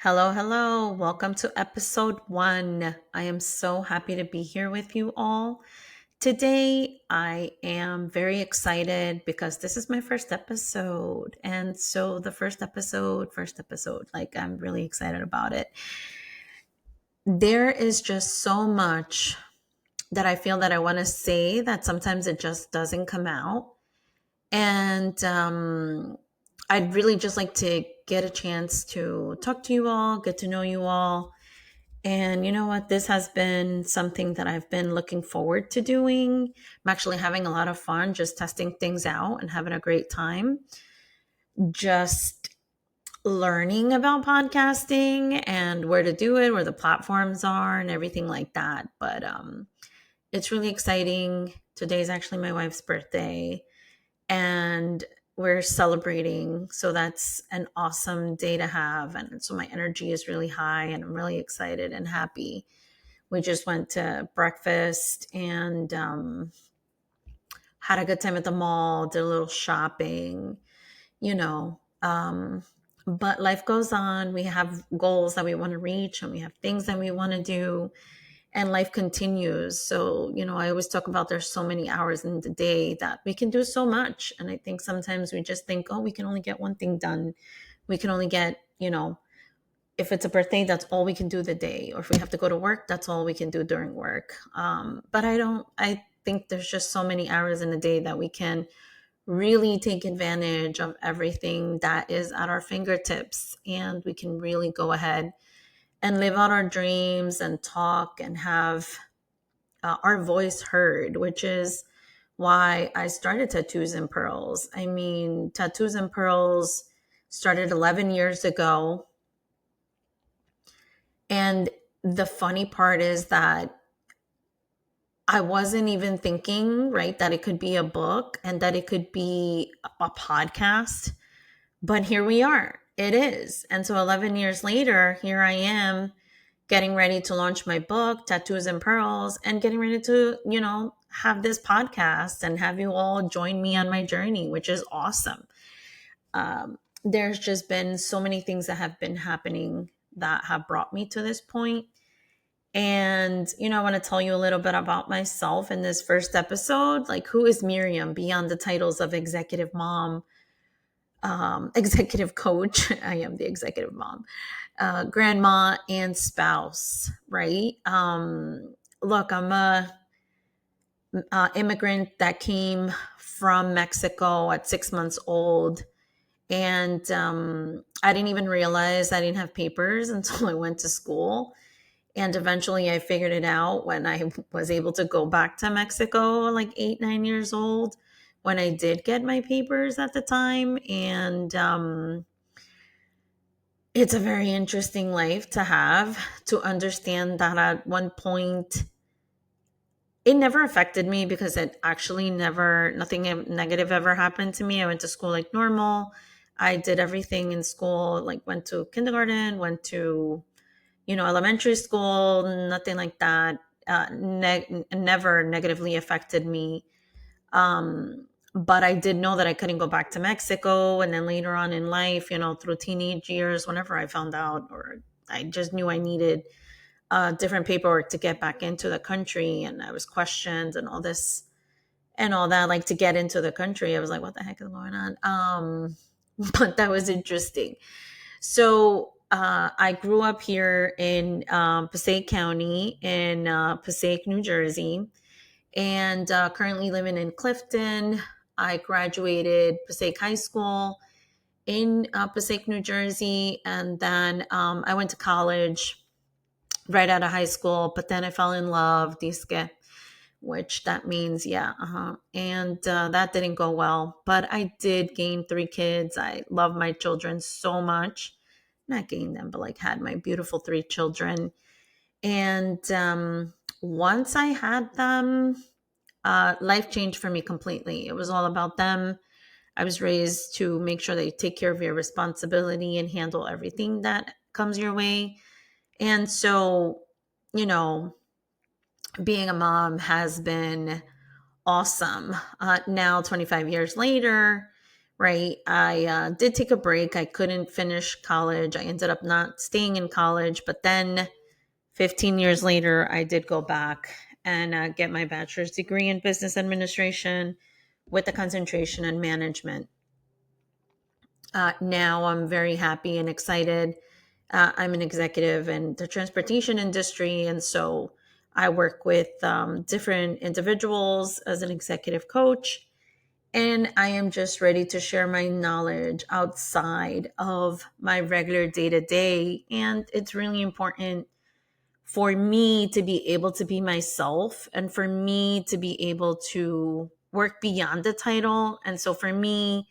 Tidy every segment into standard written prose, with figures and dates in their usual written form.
Hello, hello. Welcome to episode 1. I am so happy to be here with you all. Today, I am very excited because this is my first episode. And so, the first episode, like I'm really excited about it. There is just so much that I feel that I want to say that sometimes it just doesn't come out. And I'd really just like to get a chance to talk to you all, get to know you all. And you know what? This has been something that I've been looking forward to doing. I'm actually having a lot of fun just testing things out and having a great time. Just learning about podcasting and where to do it, where the platforms are, and everything like that. But it's really exciting. Today's actually my wife's birthday, and we're celebrating. So that's an awesome day to have. And so my energy is really high, and I'm really excited and happy. We just went to breakfast and had a good time at the mall, did a little shopping, you know. But life goes on. We have goals that we want to reach, and we have things that we want to do, and life continues. So, I always talk about there's so many hours in the day that we can do so much. And I think sometimes we just think, oh, we can only get one thing done. We can only get, if it's a birthday, that's all we can do the day. Or if we have to go to work, that's all we can do during work. But I think there's just so many hours in a day that we can really take advantage of everything that is at our fingertips. And we can really go ahead and live out our dreams and talk and have our voice heard, which is why I started Tattoos and Pearls. I mean, Tattoos and Pearls started 11 years ago. And the funny part is that I wasn't even thinking, right, that it could be a book and that it could be a podcast. But here we are. It is. And so 11 years later, here I am getting ready to launch my book, Tattoos and Pearls, and getting ready to, have this podcast and have you all join me on my journey, which is awesome. There's just been so many things that have been happening that have brought me to this point. And, I want to tell you a little bit about myself in this first episode. Like, who is Miriam beyond the titles of executive mom, executive coach? I am the executive mom, grandma, and spouse, right? Look, I'm a immigrant that came from Mexico at 6 months old. And I didn't even realize I didn't have papers until I went to school. And eventually I figured it out when I was able to go back to Mexico, like 8, 9 years old, when I did get my papers at the time. And it's a very interesting life to have, to understand that at one point it never affected me because it actually nothing negative ever happened to me. I went to school like normal. I did everything in school, like went to kindergarten, went to, elementary school, nothing like that. Never negatively affected me. But I did know that I couldn't go back to Mexico. And then later on in life, through teenage years, whenever I found out, or I just knew I needed different paperwork to get back into the country, and I was questioned and all this and all that, like to get into the country. I was like, what the heck is going on? But that was interesting. So I grew up here in Passaic County in Passaic, New Jersey, and currently living in Clifton. I graduated Passaic High School in Passaic, New Jersey, and then I went to college right out of high school, but then I fell in love, disque, which that means, yeah, and that didn't go well. But I did gain 3 kids. I love my children so much. Not gained them, but like had my beautiful 3 children. And once I had them, life changed for me completely. It was all about them. I was raised to make sure that you take care of your responsibility and handle everything that comes your way. And so, you know, being a mom has been awesome. Now, 25 years later, right? I did take a break. I couldn't finish college. I ended up not staying in college, but then 15 years later, I did go back and get my bachelor's degree in business administration with a concentration in management. Now I'm very happy and excited. I'm an executive in the transportation industry, and so I work with different individuals as an executive coach. And I am just ready to share my knowledge outside of my regular day to day. And it's really important for me to be able to be myself and for me to be able to work beyond the title. And so for me,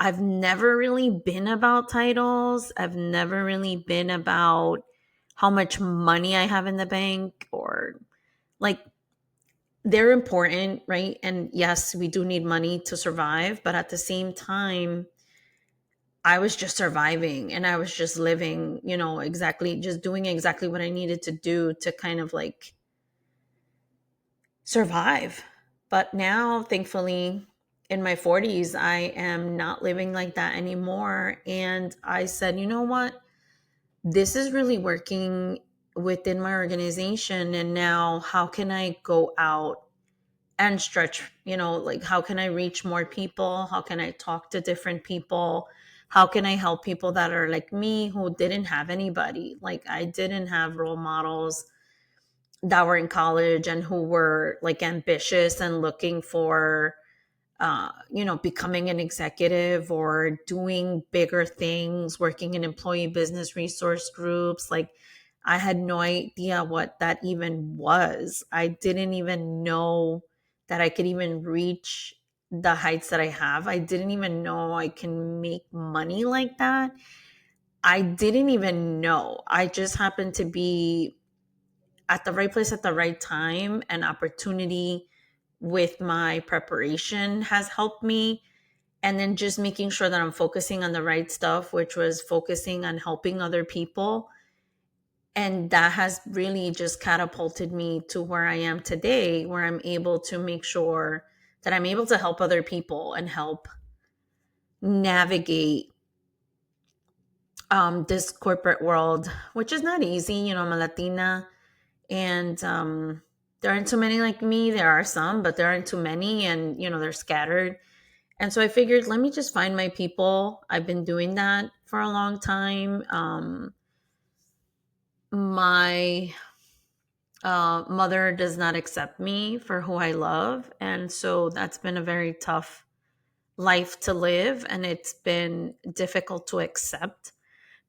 I've never really been about titles. I've never really been about how much money I have in the bank or like they're important, right? And yes, we do need money to survive, but at the same time, I was just surviving and I was just living, exactly, just doing exactly what I needed to do to kind of like survive. But now, thankfully, in my 40s, I am not living like that anymore. And I said, you know what? This is really working within my organization. And now, how can I go out and stretch, like how can I reach more people? How can I talk to different people? How can I help people that are like me who didn't have anybody? Like I didn't have role models that were in college and who were like ambitious and looking for becoming an executive or doing bigger things, working in employee business resource groups. Like, I had no idea what that even was. I didn't even know that I could even reach the heights that I have. I didn't even know I can make money like that. I didn't even know. I just happened to be at the right place at the right time, and opportunity with my preparation has helped me. And then just making sure that I'm focusing on the right stuff, which was focusing on helping other people. And that has really just catapulted me to where I am today, where I'm able to make sure that I'm able to help other people and help navigate this corporate world, which is not easy. I'm a Latina, and there aren't too many like me. There are some, but there aren't too many, and they're scattered. And so I figured, let me just find my people. I've been doing that for a long time. My mother does not accept me for who I love. And so that's been a very tough life to live. And it's been difficult to accept.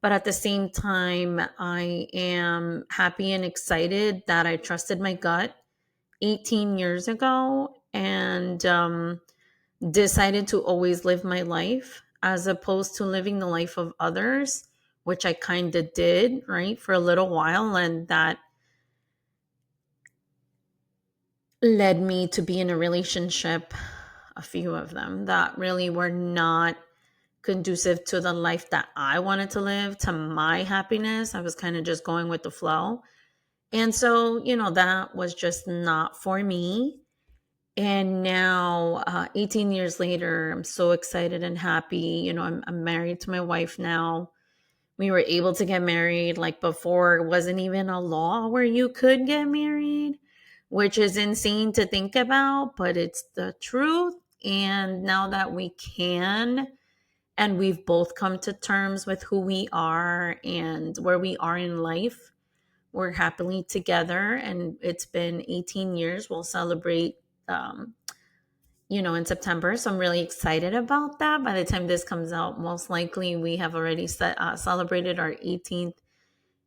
But at the same time, I am happy and excited that I trusted my gut 18 years ago and decided to always live my life as opposed to living the life of others, which I kind of did, right, for a little while. And that led me to be in a relationship, a few of them, that really were not conducive to the life that I wanted to live, to my happiness. I was kind of just going with the flow. And so, that was just not for me. And now, 18 years later, I'm so excited and happy. I'm married to my wife now. We were able to get married. Like before, it wasn't even a law where you could get married, which is insane to think about, but it's the truth. And now that we can, and we've both come to terms with who we are and where we are in life, we're happily together. And it's been 18 years. We'll celebrate in September. So I'm really excited about that. By the time this comes out, most likely we have already celebrated our 18th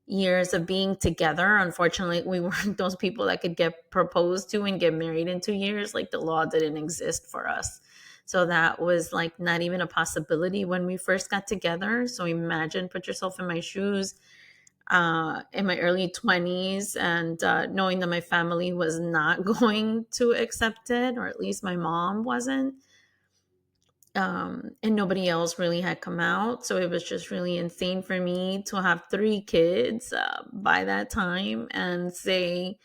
years of being together. Unfortunately, we weren't those people that could get proposed to and get married in 2 years. Like the law didn't exist for us. So that was like not even a possibility when we first got together. So imagine, put yourself in my shoes in my early 20s and knowing that my family was not going to accept it, or at least my mom wasn't. And nobody else really had come out. So it was just really insane for me to have 3 kids by that time and say,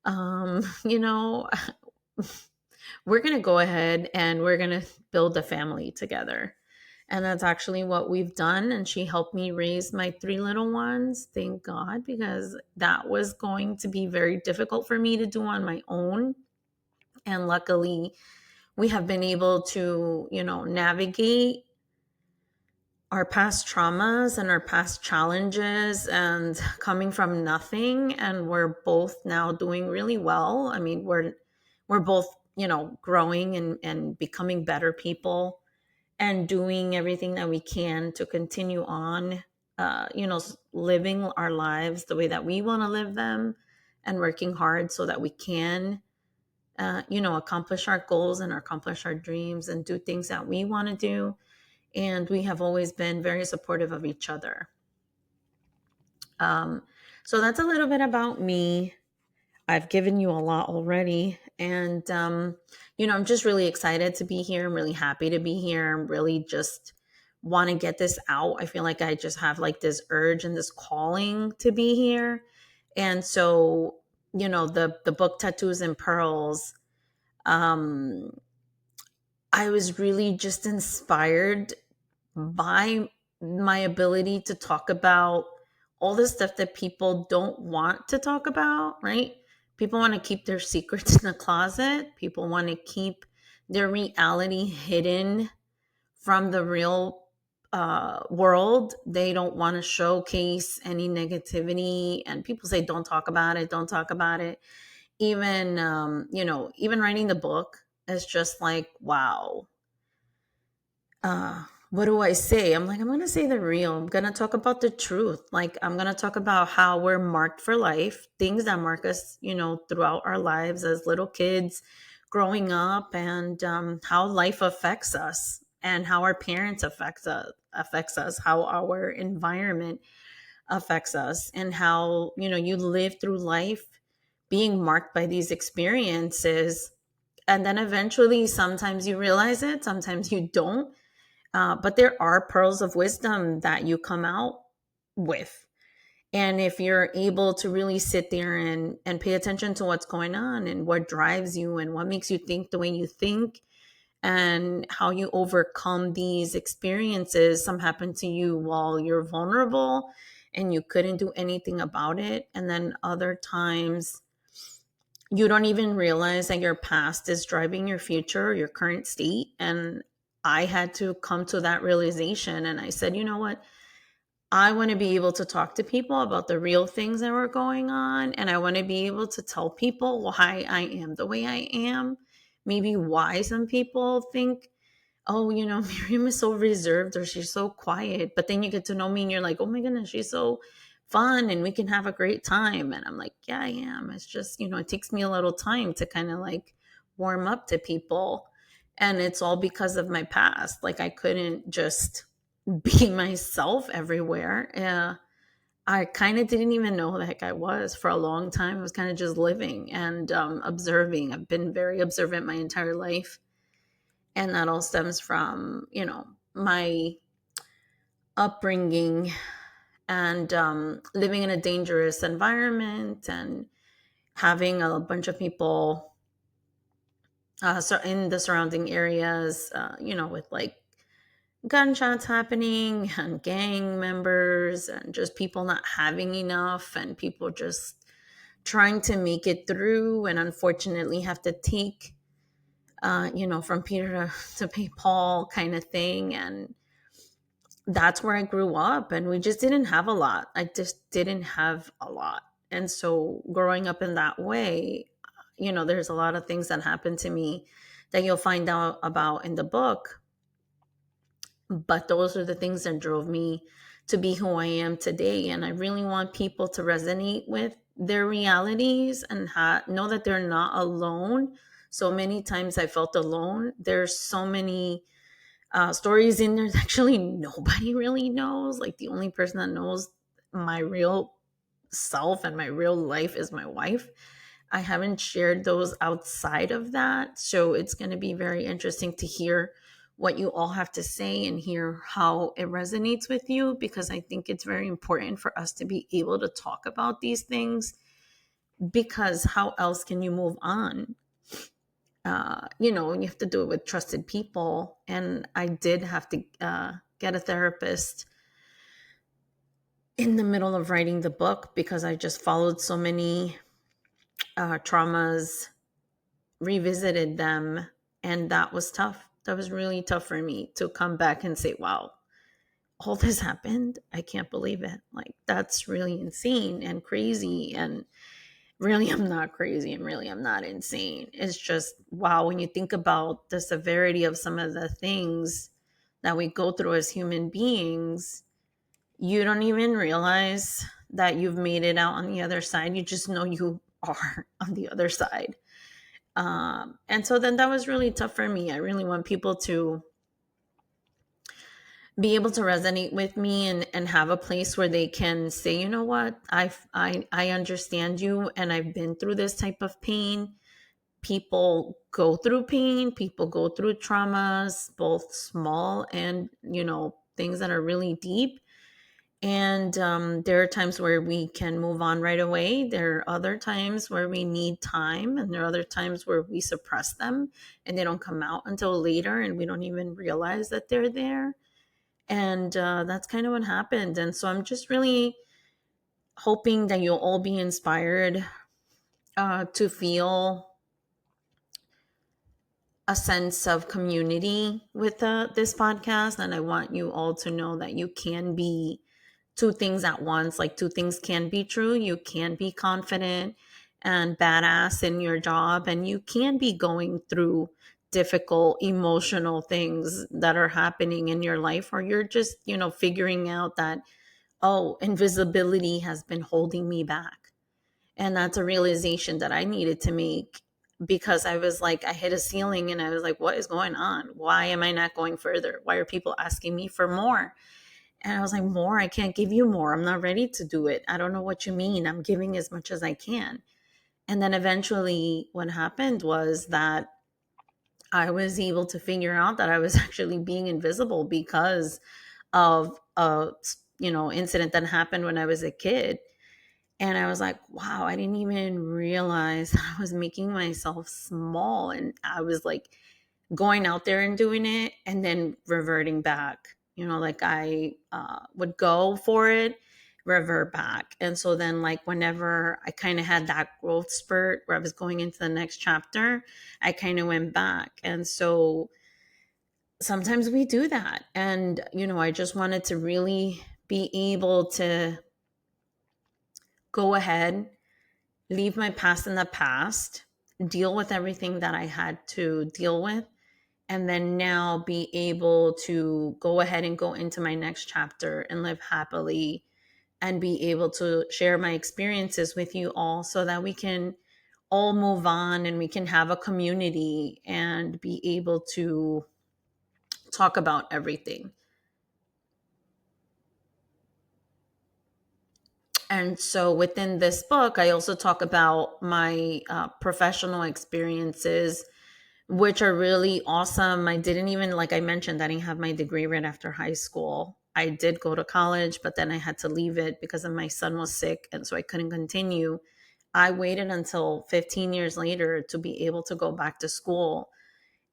um, you know, we're going to go ahead and we're going to build a family together. And that's actually what we've done. And she helped me raise my three little ones, thank God, because that was going to be very difficult for me to do on my own. And luckily, we have been able to, navigate our past traumas and our past challenges and coming from nothing. And we're both now doing really well. I mean, we're both, growing and becoming better people and doing everything that we can to continue on, living our lives the way that we want to live them, and working hard so that we can, accomplish our goals and accomplish our dreams and do things that we want to do. And we have always been very supportive of each other. Um, so that's a little bit about me. I've given you a lot already. And, I'm just really excited to be here. I'm really happy to be here. I'm really just want to get this out. I feel like I just have like this urge and this calling to be here. And so, the book Tattoos and Pearls, um, I was really just inspired by my ability to talk about all the stuff that people don't want to talk about, right? People want to keep their secrets in the closet. People want to keep their reality hidden from the real world. They don't want to showcase any negativity. And people say, don't talk about it, don't talk about it. Even, even writing the book is just like, wow, what do I say? I'm like, I'm going to say the real. I'm going to talk about the truth. Like, I'm going to talk about how we're marked for life, things that mark us, throughout our lives as little kids growing up, and how life affects us, and how our parents affects us, how our environment affects us, and how, you live through life being marked by these experiences. And then eventually, sometimes you realize it, sometimes you don't, but there are pearls of wisdom that you come out with. And if you're able to really sit there and pay attention to what's going on and what drives you and what makes you think the way you think, and how you overcome these experiences, some happen to you while you're vulnerable and you couldn't do anything about it. And then other times you don't even realize that your past is driving your future, your current state. And I had to come to that realization. And I said, you know what? I want to be able to talk to people about the real things that were going on. And I want to be able to tell people why I am the way I am. Maybe why some people think, oh, Miriam is so reserved or she's so quiet. But then you get to know me and you're like, oh my goodness, she's so fun and we can have a great time. And I'm like, yeah, I am. It's just, it takes me a little time to kind of like warm up to people. And it's all because of my past. Like, I couldn't just be myself everywhere. I kind of didn't even know who the heck I was for a long time. I was kind of just living and observing. I've been very observant my entire life. And that all stems from, my upbringing and living in a dangerous environment and having a bunch of people so in the surrounding areas, with like gunshots happening and gang members and just people not having enough and people just trying to make it through and unfortunately have to take, from Peter to pay Paul kind of thing. And that's where I grew up, and we just didn't have a lot. I just didn't have a lot. And so growing up in that way, there's a lot of things that happened to me that you'll find out about in the book. But those are the things that drove me to be who I am today. And I really want people to resonate with their realities and know that they're not alone. So many times I felt alone. There's so many stories in there that actually nobody really knows. Like, the only person that knows my real self and my real life is my wife. I haven't shared those outside of that. So it's going to be very interesting to hear what you all have to say and hear how it resonates with you, because I think it's very important for us to be able to talk about these things, because how else can you move on? you have to do it with trusted people. And I did have to get a therapist in the middle of writing the book because I just followed so many traumas, revisited them, and that was tough. That was really tough for me to come back and say, wow, all this happened. I can't believe it. Like, that's really insane and crazy. And really, I'm not crazy, and really, I'm not insane. It's just, wow, when you think about the severity of some of the things that we go through as human beings, you don't even realize that you've made it out on the other side. You just know you are on the other side. And so then that was really tough for me. I really want people to be able to resonate with me and have a place where they can say, you know what, I understand you, and I've been through this type of pain. People go through pain, people go through traumas, both small and, things that are really deep. And there are times where we can move on right away. There are other times where we need time, and there are other times where we suppress them and they don't come out until later, and we don't even realize that they're there. And that's kind of what happened. And so I'm just really hoping that you'll all be inspired to feel a sense of community with this podcast. And I want you all to know that you can be two things at once. Like, two things can be true. You can be confident and badass in your job, and you can be going through difficult emotional things that are happening in your life, or you're just, figuring out that, oh, invisibility has been holding me back. And that's a realization that I needed to make, because I was like, I hit a ceiling and I was like, what is going on? Why am I not going further? Why are people asking me for more? And I was like, more? I can't give you more. I'm not ready to do it. I don't know what you mean. I'm giving as much as I can. And then eventually what happened was that I was able to figure out that I was actually being invisible because of a incident that happened when I was a kid. And I was like, wow, I didn't even realize that I was making myself small. And I was like going out there and doing it and then reverting back. Like I would go for it, revert back. And so then, like, whenever I kind of had that growth spurt where I was going into the next chapter, I kind of went back. And so sometimes we do that. And, I just wanted to really be able to go ahead, leave my past in the past, deal with everything that I had to deal with, and then now be able to go ahead and go into my next chapter and live happily, and be able to share my experiences with you all so that we can all move on and we can have a community and be able to talk about everything. And so within this book, I also talk about my professional experiences, which are really awesome. I didn't even, like I mentioned, I didn't have my degree right after high school. I did go to college, but then I had to leave it because of my son was sick, and so I couldn't continue. I waited until 15 years later to be able to go back to school.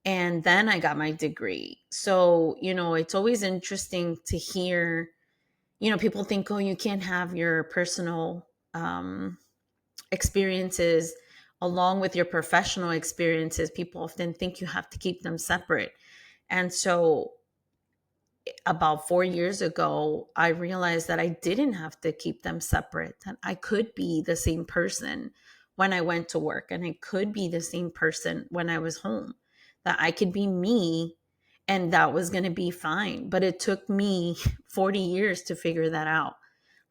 And then I got my degree. So, it's always interesting to hear, people think, oh, you can't have your personal experiences along with your professional experiences. People often think you have to keep them separate. And so about 4 years ago, I realized that I didn't have to keep them separate, that I could be the same person when I went to work, and I could be the same person when I was home, that I could be me, and that was going to be fine. But it took me 40 years to figure that out.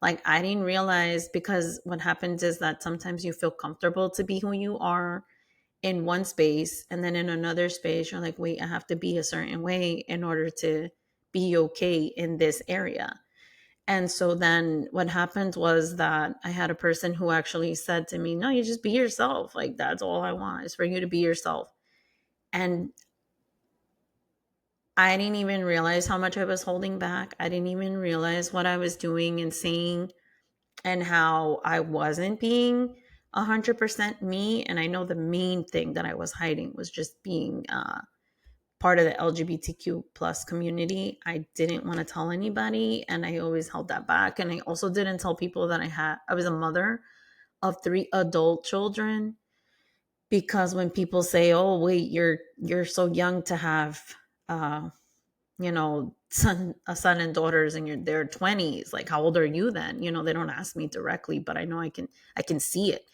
Like, I didn't realize, because what happens is that sometimes you feel comfortable to be who you are in one space, and then in another space you're like, wait, I have to be a certain way in order to be okay in this area. And so then what happened was that I had a person who actually said to me, no, you just be yourself. Like, that's all I want, is for you to be yourself. And I didn't even realize how much I was holding back. I didn't even realize what I was doing and saying, and how I wasn't being 100% me. And I know the main thing that I was hiding was just being part of the LGBTQ plus community. I didn't want to tell anybody, and I always held that back. And I also didn't tell people that I was a mother of 3 adult children, because when people say, "Oh, wait, you're so young to have uh a son and daughters, and they're 20s, like how old are you then?" They don't ask me directly, but I know I can see it.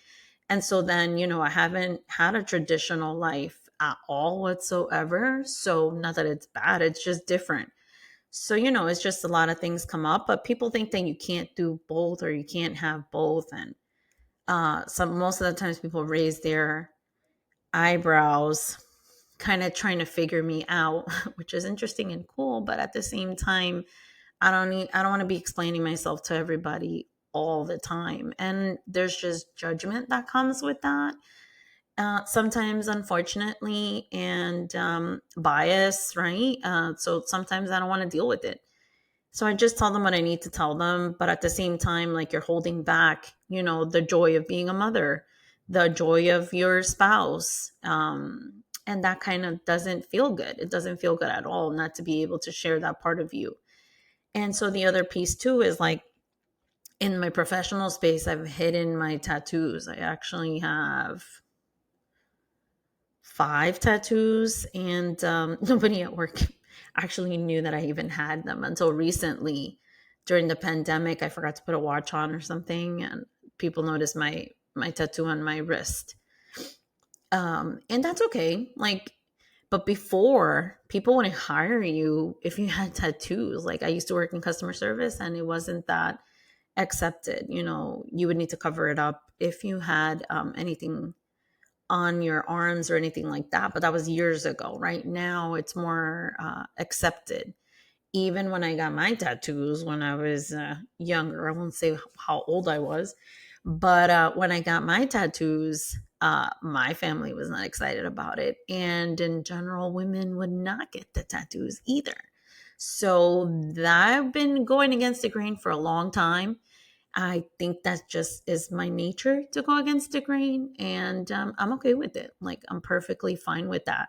And so then, I haven't had a traditional life at all whatsoever. So not that it's bad, it's just different. So, it's just a lot of things come up, but people think that you can't do both or you can't have both. And most of the times people raise their eyebrows, kind of trying to figure me out, which is interesting and cool. But at the same time, I don't want to be explaining myself to everybody all the time. And there's just judgment that comes with that. Sometimes, unfortunately, and bias, right? So sometimes I don't want to deal with it. So I just tell them what I need to tell them. But at the same time, like, you're holding back, the joy of being a mother, the joy of your spouse. And that kind of doesn't feel good. It doesn't feel good at all not to be able to share that part of you. And so the other piece too is, like, in my professional space, I've hidden my tattoos. I actually have 5 tattoos, and nobody at work actually knew that I even had them until recently. During the pandemic, I forgot to put a watch on or something, and people noticed my tattoo on my wrist. And that's okay. Like, but before, people wouldn't hire you if you had tattoos. Like, I used to work in customer service, and it wasn't that accepted. You would need to cover it up if you had anything on your arms or anything like that. But that was years ago. Right now, it's more accepted. Even when I got my tattoos when I was younger, I won't say how old I was, but when I got my tattoos, my family was not excited about it. And in general, women would not get the tattoos either. So I've been going against the grain for a long time. I think that just is my nature to go against the grain, and I'm okay with it. Like, I'm perfectly fine with that.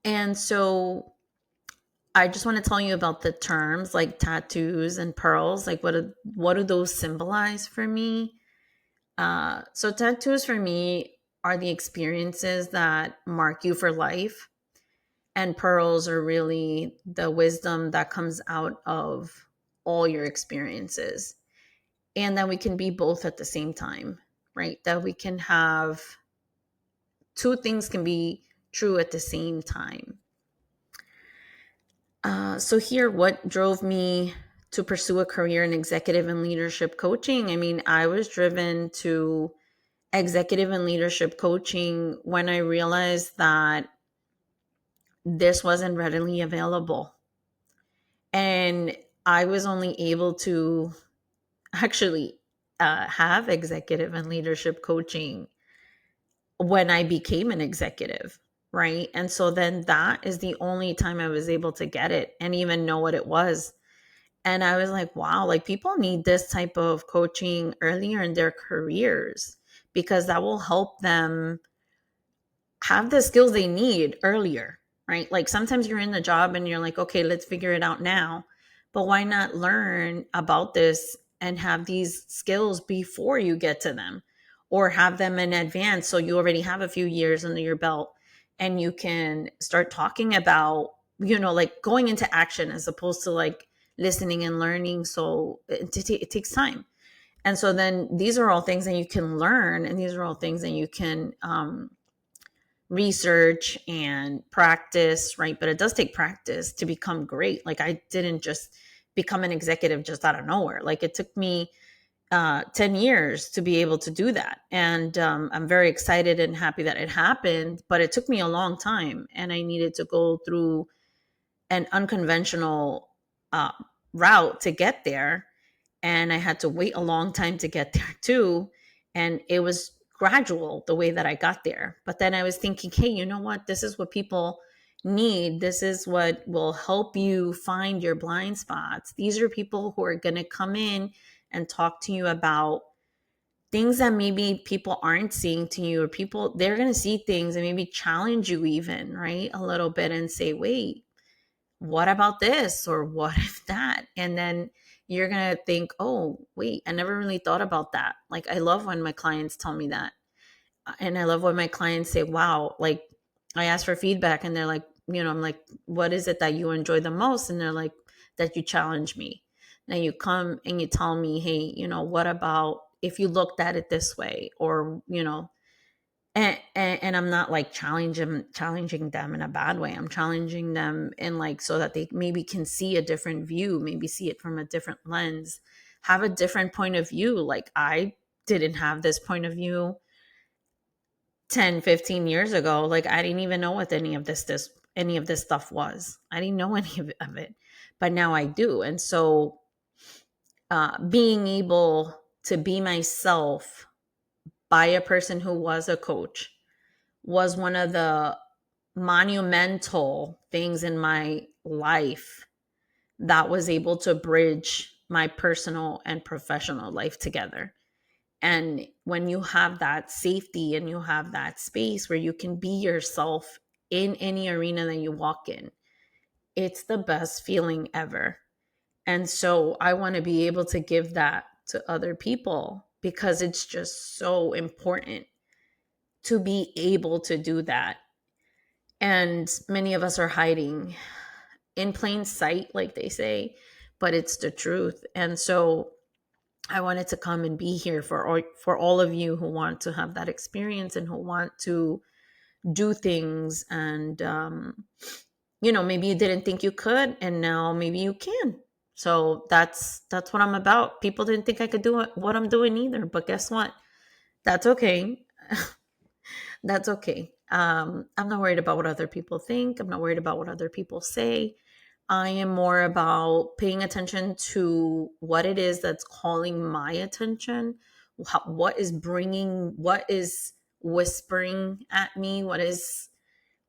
And so I just want to tell you about the terms like tattoos and pearls. Like, what do those symbolize for me? So tattoos for me are the experiences that mark you for life, and pearls are really the wisdom that comes out of all your experiences. And that we can be both at the same time, right? That we can have two things can be true at the same time. So here, what drove me to pursue a career in executive and leadership coaching? I mean, I was driven to executive and leadership coaching when I realized that this wasn't readily available. And I was only able to actually have executive and leadership coaching when I became an executive, right? And so then that is the only time I was able to get it and even know what it was. And I was like, wow, like, people need this type of coaching earlier in their careers, because that will help them have the skills they need earlier, right? Like, sometimes you're in the job and you're like, okay, let's figure it out now. But why not learn about this and have these skills before you get to them, or have them in advance so you already have a few years under your belt and you can start talking about, like, going into action as opposed to like listening and learning. So it takes time. And so then these are all things that you can learn, and these are all things that you can research and practice, right? But it does take practice to become great. Like, I didn't just become an executive just out of nowhere. Like, it took me 10 years to be able to do that. And I'm very excited and happy that it happened, but it took me a long time, and I needed to go through an unconventional uh, route to get there. And I had to wait a long time to get there too. And it was gradual the way that I got there. But then I was thinking, hey, you know what? This is what people need. This is what will help you find your blind spots. These are people who are going to come in and talk to you about things that maybe people aren't seeing to you, or people, they're going to see things and maybe challenge you even, right? A little bit, and say, wait, what about this? Or what if that? And then you're going to think, oh, wait, I never really thought about that. Like, I love when my clients tell me that. And I love when my clients say, wow, like, I ask for feedback and they're like, I'm like, what is it that you enjoy the most? And they're like, that you challenge me. Then you come and you tell me, hey, what about if you looked at it this way? Or, and I'm not like challenging them in a bad way. I'm challenging them in, like, so that they maybe can see a different view, maybe see it from a different lens, have a different point of view. Like, I didn't have this point of view 10, 15 years ago. Like, I didn't even know what any of this stuff was. I didn't know any of it, but now I do. And so being able to be myself by a person who was a coach was one of the monumental things in my life that was able to bridge my personal and professional life together. And when you have that safety and you have that space where you can be yourself in any arena that you walk in, it's the best feeling ever. And so I want to be able to give that to other people, because it's just so important to be able to do that. And many of us are hiding in plain sight, like they say, but it's the truth. And so I wanted to come and be here for all of you who want to have that experience and who want to do things. And maybe you didn't think you could, and now maybe you can. So that's what I'm about. People didn't think I could do what I'm doing either, but guess what? That's okay. That's okay. I'm not worried about what other people think. I'm not worried about what other people say. I am more about paying attention to what it is that's calling my attention, what is whispering at me, what is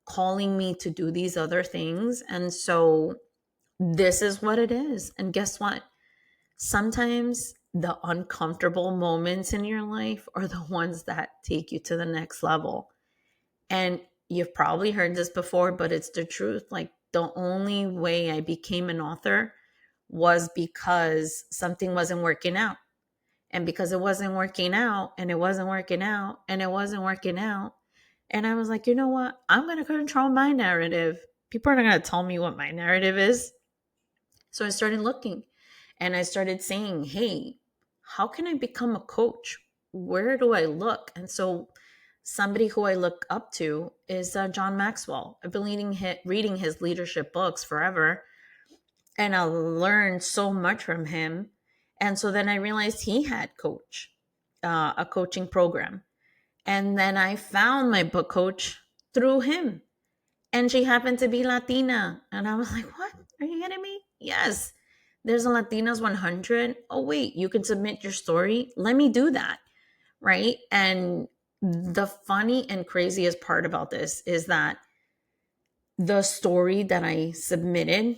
calling me to do these other things. And so this is what it is. And guess what? Sometimes the uncomfortable moments in your life are the ones that take you to the next level. And you've probably heard this before, but it's the truth. Like, the only way I became an author was because something wasn't working out. And because it wasn't working out, and it wasn't working out, and it wasn't working out. And I was like, you know what? I'm going to control my narrative. People are not going to tell me what my narrative is. So I started looking, and I started saying, hey, how can I become a coach? Where do I look? And so somebody who I look up to is John Maxwell. I've been reading his leadership books forever, and I learned so much from him. And so then I realized he had a coaching program. And then I found my book coach through him. And she happened to be Latina. And I was like, what? Are you kidding me? Yes. There's a Latinas 100. Oh, wait, you can submit your story. Let me do that. Right. And the funny and craziest part about this is that the story that I submitted,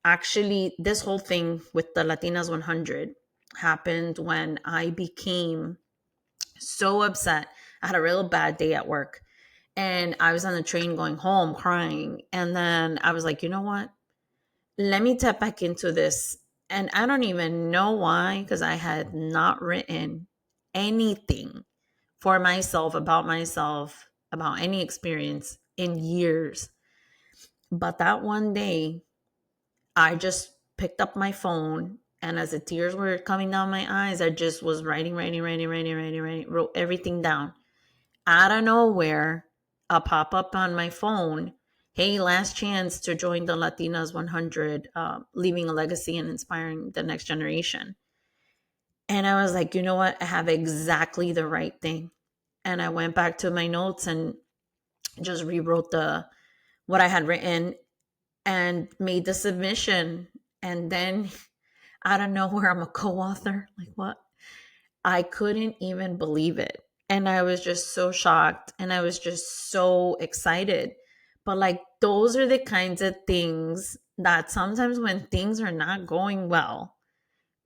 actually, this whole thing with the Latinas 100 happened when I became so upset. I had a real bad day at work, and I was on the train going home crying. And then I was like, you know what? Let me tap back into this. And I don't even know why, because I had not written anything for myself, about any experience in years. But that one day, I just picked up my phone, and as the tears were coming down my eyes, I just was writing, wrote everything down. Out of nowhere, a pop up on my phone. Hey, last chance to join the Latinas 100, leaving a legacy and inspiring the next generation. And I was like, you know what? I have exactly the right thing. And I went back to my notes and just rewrote what I had written and made the submission. And then I don't know where I'm a co-author. Like, what? I couldn't even believe it. And I was just so shocked, and I was just so excited. But like, those are the kinds of things that sometimes when things are not going well,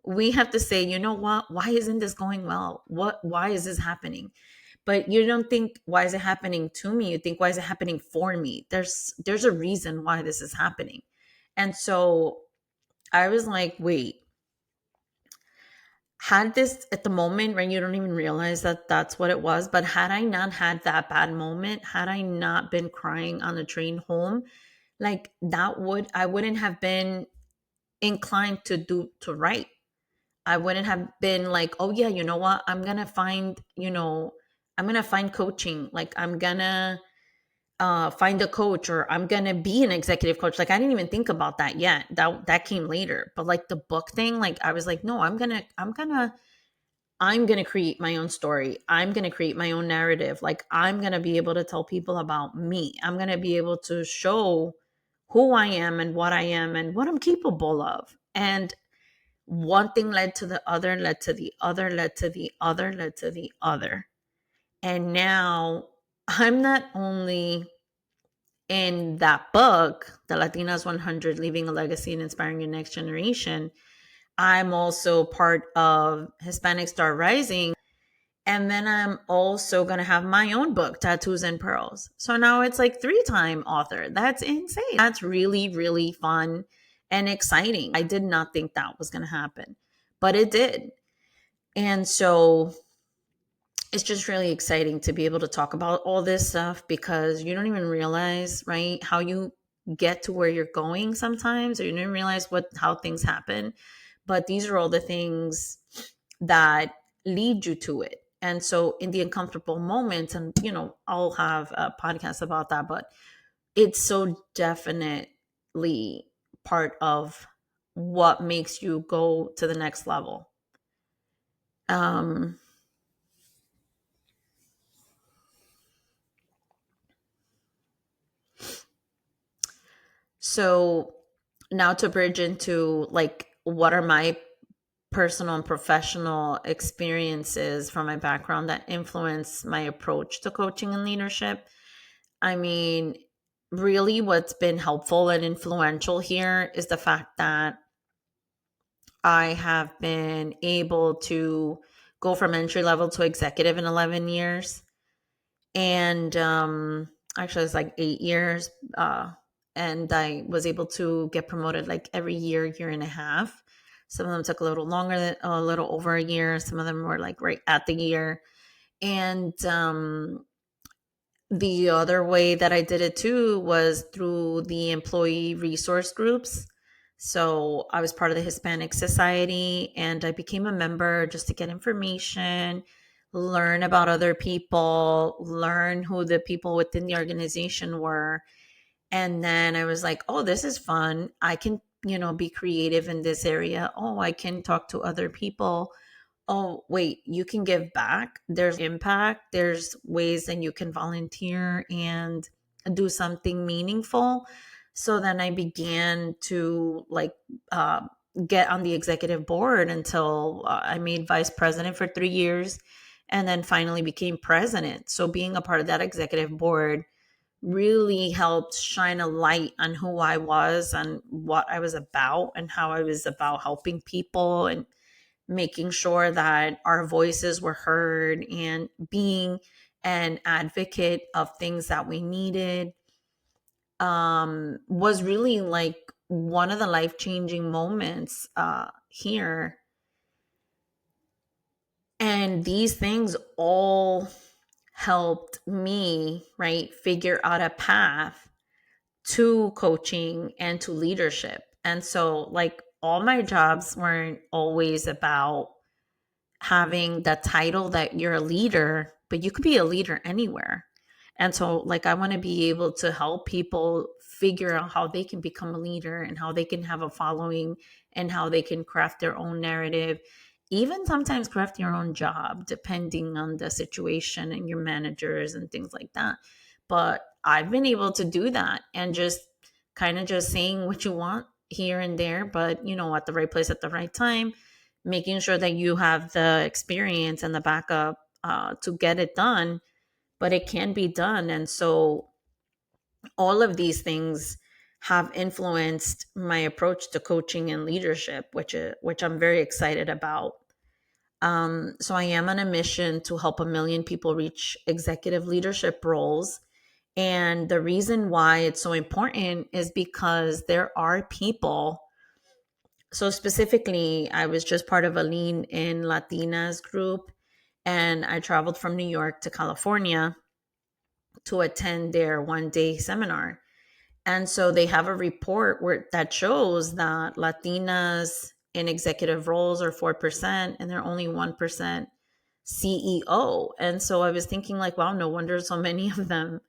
we have to say, you know what, why isn't this going well? Why is this happening? But you don't think, why is it happening to me? You think, why is it happening for me? There's a reason why this is happening. And so I was like, wait, had this at the moment, right? You don't even realize that that's what it was. But had I not had that bad moment, had I not been crying on the train home, like I wouldn't have been inclined to write. I wouldn't have been like, oh yeah, you know what? I'm gonna find coaching. Like I'm gonna find a coach, or I'm gonna be an executive coach. Like I didn't even think about that yet. That came later. But like the book thing, like I was like, no, I'm gonna create my own story. I'm gonna create my own narrative. Like I'm gonna be able to tell people about me. I'm gonna be able to show who I am and what I am and what I'm capable of. And one thing led to the other, led to the other, led to the other, led to the other. And now I'm not only in that book, the Latinas 100, Leaving a Legacy and Inspiring Your Next Generation, I'm also part of Hispanic Star Rising. And then I'm also going to have my own book, Tattoos and Pearls. So now it's like 3-time author. That's insane. That's really, really fun and exciting. I did not think that was going to happen, but it did. And so it's just really exciting to be able to talk about all this stuff, because you don't even realize, right, how you get to where you're going sometimes, or you don't realize how things happen. But these are all the things that lead you to it. And so in the uncomfortable moments, and I'll have a podcast about that, but it's so definitely part of what makes you go to the next level. um So now to bridge into like what are my personal and professional experiences from my background that influence my approach to coaching and leadership. I mean, really what's been helpful and influential here is the fact that I have been able to go from entry level to executive in 11 years. And actually it's like 8 years. And I was able to get promoted like every year and a half. Some of them took a little longer, a little over a year. Some of them were like right at the year. And the other way that I did it too was through the employee resource groups. So I was part of the Hispanic Society, and I became a member just to get information, learn about other people, learn who the people within the organization were. And then I was like, oh, this is fun. I can, be creative in this area. Oh, I can talk to other people. Oh, wait, you can give back. There's impact. There's ways that you can volunteer and do something meaningful. So then I began to get on the executive board until I made vice president for 3 years, and then finally became president. So being a part of that executive board really helped shine a light on who I was and what I was about, and how I was about helping people and making sure that our voices were heard, and being an advocate of things that we needed. Was really like one of the life-changing moments here. And these things all helped me, right, figure out a path to coaching and to leadership. And so like all my jobs weren't always about having the title that you're a leader, but you could be a leader anywhere. And so like I want to be able to help people figure out how they can become a leader, and how they can have a following, and how they can craft their own narrative, even sometimes craft your own job depending on the situation and your managers and things like that. But I've been able to do that, and just kind of just saying what you want here and there, but at the right place at the right time, making sure that you have the experience and the backup to get it done. But it can be done. And so all of these things have influenced my approach to coaching and leadership, which I'm very excited about. So I am on a mission to help a million people reach executive leadership roles. And the reason why it's so important is because there are people. So specifically, I was just part of a Lean in Latinas group, and I traveled from New York to California to attend their 1 day seminar. And so they have a report that shows that Latinas in executive roles are 4% and they're only 1% CEO. And so I was thinking, like, wow, no wonder so many of them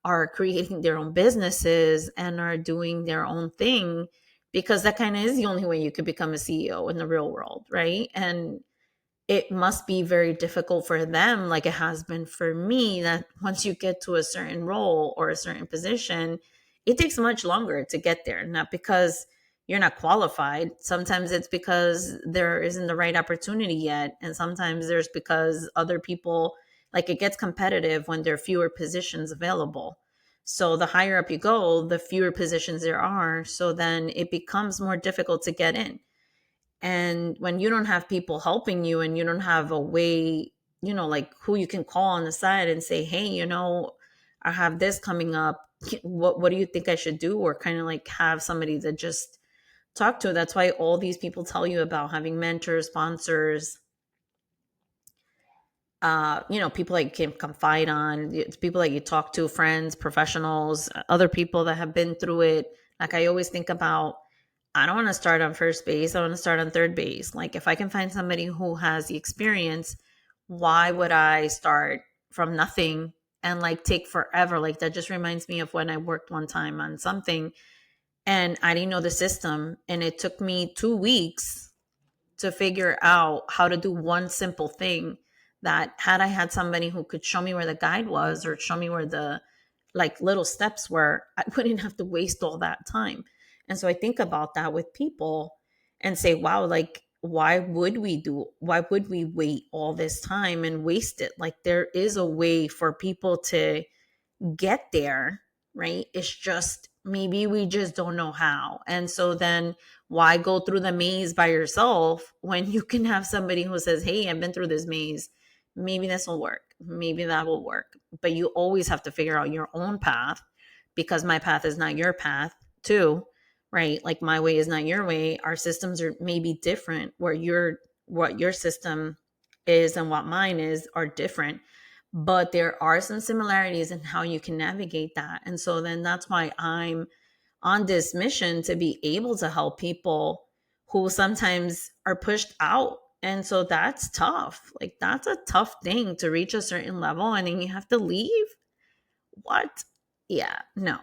are creating their own businesses and are doing their own thing, because that kind of is the only way you could become a CEO in the real world, right? And it must be very difficult for them, like it has been for me, that once you get to a certain role or a certain position, it takes much longer to get there. Not because you're not qualified. Sometimes it's because there isn't the right opportunity yet. And sometimes there's because other people, like, it gets competitive when there are fewer positions available. So the higher up you go, the fewer positions there are. So then it becomes more difficult to get in. And when you don't have people helping you and you don't have a way, like who you can call on the side and say, hey, I have this coming up. What do you think I should do? Or kind of like have somebody to just talk to. That's why all these people tell you about having mentors, sponsors, people that you can confide on. It's people that you talk to, friends, professionals, other people that have been through it. Like, I always think about, I don't want to start on first base. I want to start on third base. Like, if I can find somebody who has the experience, why would I start from nothing and like take forever? Like, that just reminds me of when I worked one time on something and I didn't know the system, and it took me 2 weeks to figure out how to do one simple thing, that had I had somebody who could show me where the guide was or show me where the like little steps were, I wouldn't have to waste all that time. And so I think about that with people and say, wow, like, why would we wait all this time and waste it? Like, there is a way for people to get there, right? It's just maybe we just don't know how. And so then why go through the maze by yourself when you can have somebody who says, hey, I've been through this maze. Maybe this will work. Maybe that will work. But you always have to figure out your own path, because my path is not your path, too, right? Like, my way is not your way. Our systems are maybe different, where what your system is and what mine is are different, but there are some similarities in how you can navigate that. And so then that's why I'm on this mission to be able to help people who sometimes are pushed out. And so that's tough. Like, that's a tough thing to reach a certain level and then you have to leave. What? Yeah, no.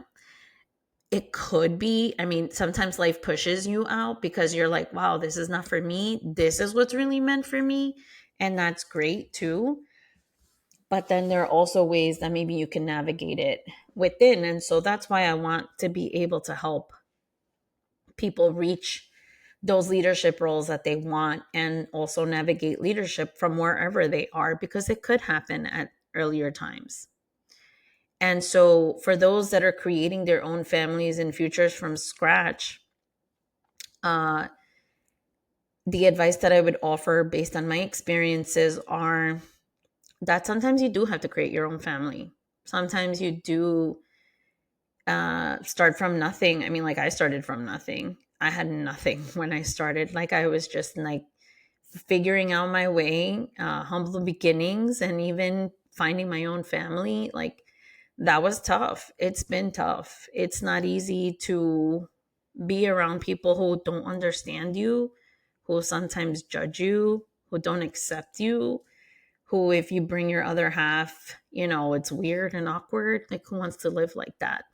It could be. I mean, sometimes life pushes you out because you're like, wow, this is not for me. This is what's really meant for me. And that's great too. But then there are also ways that maybe you can navigate it within. And so that's why I want to be able to help people reach those leadership roles that they want, and also navigate leadership from wherever they are, because it could happen at earlier times. And so for those that are creating their own families and futures from scratch, uh, the advice that I would offer based on my experiences are that sometimes you do have to create your own family. Sometimes you do start from nothing. I mean, like, I started from nothing. I had nothing when I started. Like, I was just like figuring out my way, humble beginnings, and even finding my own family. Like, that was tough. It's been tough. It's not easy to be around people who don't understand you, who sometimes judge you, who don't accept you, who, if you bring your other half, it's weird and awkward. Like, who wants to live like that?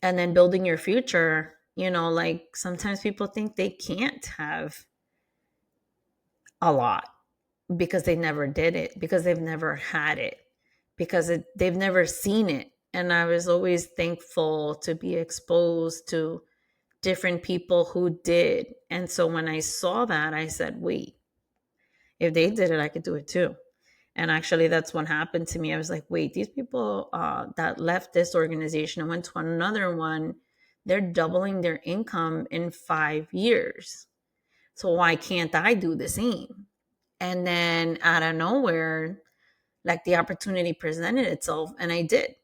And then building your future, like, sometimes people think they can't have a lot because they never did it, because they've never had it, because they've never seen it. And I was always thankful to be exposed to different people who did. And so when I saw that, I said, wait, if they did it, I could do it too. And actually, that's what happened to me. I was like, wait, these people that left this organization and went to another one, they're doubling their income in 5 years. So why can't I do the same? And then out of nowhere, like the opportunity presented itself and I did.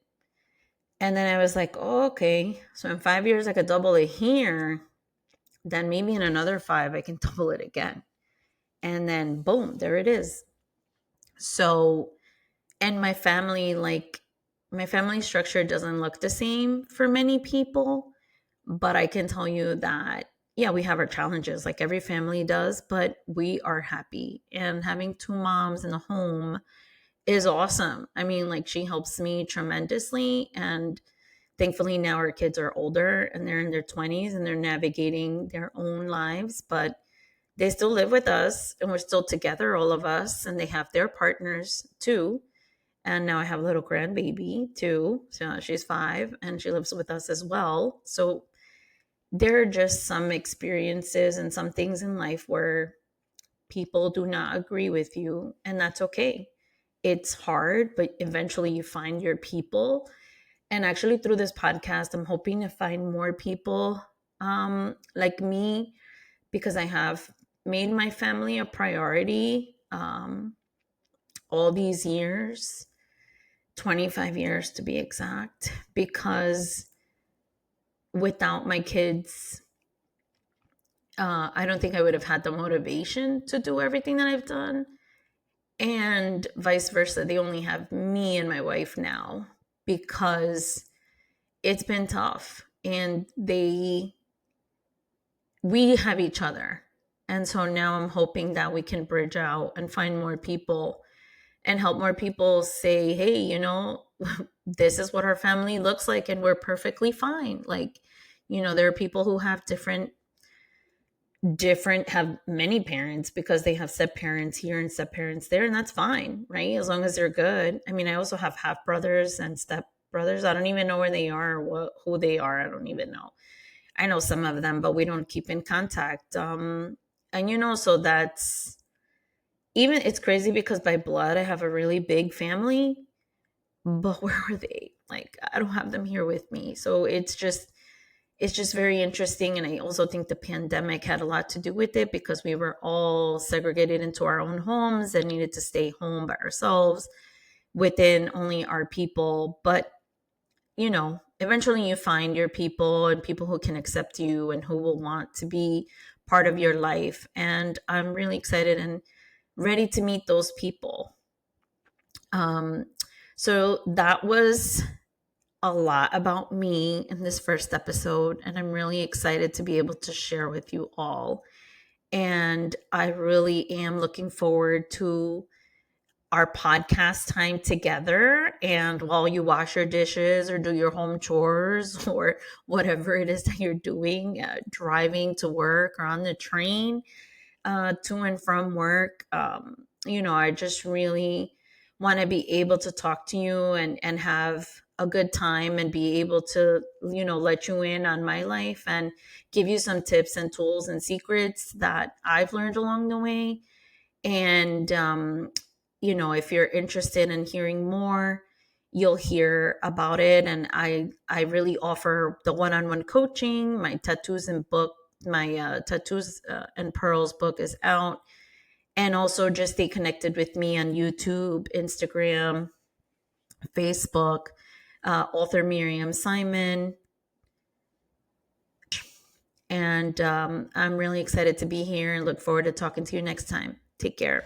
And then I was like, oh, okay. So in 5 years, I could double it here. Then maybe in another five, I can double it again. And then boom, there it is. So, and my family structure doesn't look the same for many people, but I can tell you that, yeah, we have our challenges like every family does, but we are happy. And having two moms in the home is awesome. I mean, like she helps me tremendously. And thankfully now our kids are older and they're in their 20s and they're navigating their own lives, but they still live with us and we're still together, all of us, and they have their partners too. And now I have a little grandbaby too. So she's 5 and she lives with us as well. So there are just some experiences and some things in life where people do not agree with you, and that's okay. It's hard, but eventually you find your people. And actually, through this podcast, I'm hoping to find more people like me, because I have made my family a priority all these years, 25 years to be exact, because without my kids, I don't think I would have had the motivation to do everything that I've done. And vice versa. They only have me and my wife now because it's been tough. And we have each other. And so now I'm hoping that we can bridge out and find more people and help more people say, hey, this is what our family looks like and we're perfectly fine. Like, there are people who have have many parents because they have step parents here and step parents there, and that's fine, right? As long as they're good. I mean, I also have half brothers and step brothers. I don't even know where they are or who they are. I don't even know. I know some of them, but we don't keep in contact. And so that's even, it's crazy because by blood I have a really big family, but where are they? Like, I don't have them here with me. So it's just very interesting. And I also think the pandemic had a lot to do with it because we were all segregated into our own homes and needed to stay home by ourselves within only our people. But, eventually you find your people and people who can accept you and who will want to be part of your life. And I'm really excited and ready to meet those people. So that was a lot about me in this first episode, and I'm really excited to be able to share with you all. And I really am looking forward to our podcast time together. And while you wash your dishes or do your home chores or whatever it is that you're doing, driving to work or on the train to and from work, I just really want to be able to talk to you and have a good time and be able to, let you in on my life and give you some tips and tools and secrets that I've learned along the way. And, if you're interested in hearing more, you'll hear about it. And I really offer the one-on-one coaching. My tattoos and pearls book is out. And also just stay connected with me on YouTube, Instagram, Facebook, author Miriam Simon. And I'm really excited to be here and look forward to talking to you next time. Take care.